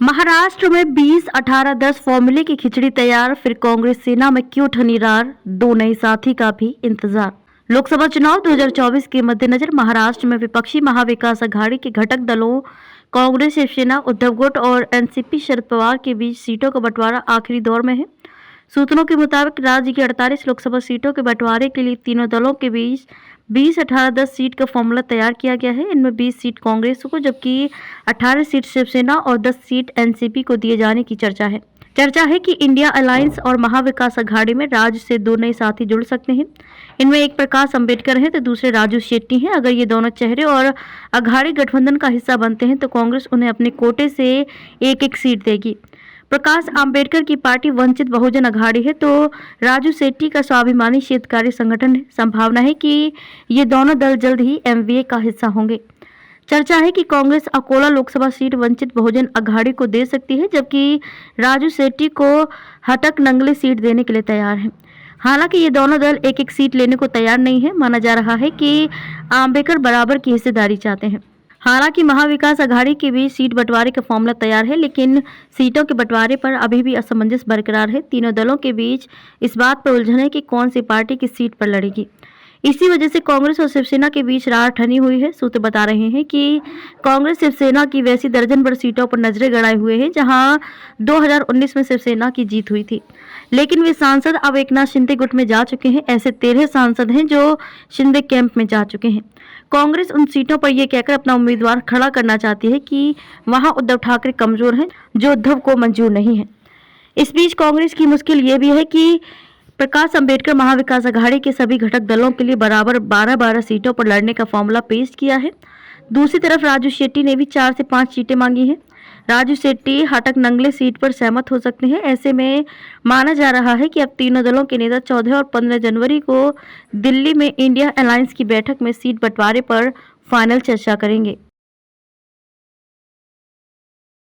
महाराष्ट्र में 20-18-10 फॉर्मूले की खिचड़ी तैयार, फिर कांग्रेस सेना में क्यों ठनी रार, दो नए साथी का भी इंतजार। लोकसभा चुनाव 2024 के मद्देनजर महाराष्ट्र में विपक्षी महाविकास अघाड़ी के घटक दलों कांग्रेस, शिवसेना, उद्धव गुट और एनसीपी शरद पवार के बीच सीटों का बंटवारा आखिरी दौर में है। सूत्रों के मुताबिक राज्य की 48 लोकसभा सीटों के बंटवारे के लिए तीनों दलों के बीच 20-18-10 सीट का फॉर्मूला तैयार किया गया है। इनमें 20 सीट कांग्रेस को जबकि 18 सीट शिवसेना और 10 सीट एनसीपी को दिए जाने की चर्चा है कि इंडिया अलायंस और महाविकास अघाड़ी में राज्य से दो नए साथी जुड़ सकते हैं। इनमें एक प्रकाश अंबेडकर हैं तो दूसरे राजू शेट्टी हैं। अगर ये दोनों चेहरे और अघाड़ी गठबंधन का हिस्सा बनते हैं तो कांग्रेस उन्हें अपने कोटे से एक सीट देगी। प्रकाश आंबेडकर की पार्टी वंचित बहुजन अघाड़ी है तो राजू शेट्टी का स्वाभिमानी क्षेत्रकारी संगठन है। संभावना है कि ये दोनों दल जल्द ही एमवीए का हिस्सा होंगे। चर्चा है कि कांग्रेस अकोला लोकसभा सीट वंचित बहुजन अघाड़ी को दे सकती है, जबकि राजू शेट्टी को हटक नंगले सीट देने के लिए तैयार है। हालांकि ये दोनों दल एक सीट लेने को तैयार नहीं है। माना जा रहा है कि आंबेडकर बराबर की हिस्सेदारी चाहते हैं। हालांकि महाविकास अघाड़ी के बीच सीट बंटवारे का फॉर्मूला तैयार है, लेकिन सीटों के बंटवारे पर अभी भी असमंजस बरकरार है। तीनों दलों के बीच इस बात पर उलझन है कि कौन सी पार्टी किस सीट पर लड़ेगी। इसी वजह से कांग्रेस और शिवसेना के बीच रार ठनी हुई है। सूत्र बता रहे हैं कि कांग्रेस शिवसेना की वैसी दर्जन भर सीटों पर नजरें गड़ाए हुए हैं जहां 2019 में शिवसेना की जीत हुई थी, लेकिन वे सांसद अब एकनाथ शिंदे गुट में जा चुके हैं। ऐसे 13 सांसद हैं जो शिंदे कैंप में जा चुके हैं। कांग्रेस उन सीटों पर यह कहकर अपना उम्मीदवार खड़ा करना चाहती है कि वहां उद्धव ठाकरे कमजोर हैं, जो उद्धव को मंजूर नहीं है। इस बीच कांग्रेस की मुश्किल ये भी है कि प्रकाश अंबेडकर महाविकास अघाड़ी के सभी घटक दलों के लिए बराबर 12-12 सीटों पर लड़ने का फॉर्मूला पेश किया है। दूसरी तरफ राजू शेट्टी ने भी 4 से 5 सीटें मांगी हैं। राजू शेट्टी हटक नंगले सीट पर सहमत हो सकते हैं। ऐसे में माना जा रहा है कि अब तीनों दलों के नेता 14 और 15 जनवरी को दिल्ली में इंडिया अलायंस की बैठक में सीट बंटवारे पर फाइनल चर्चा करेंगे।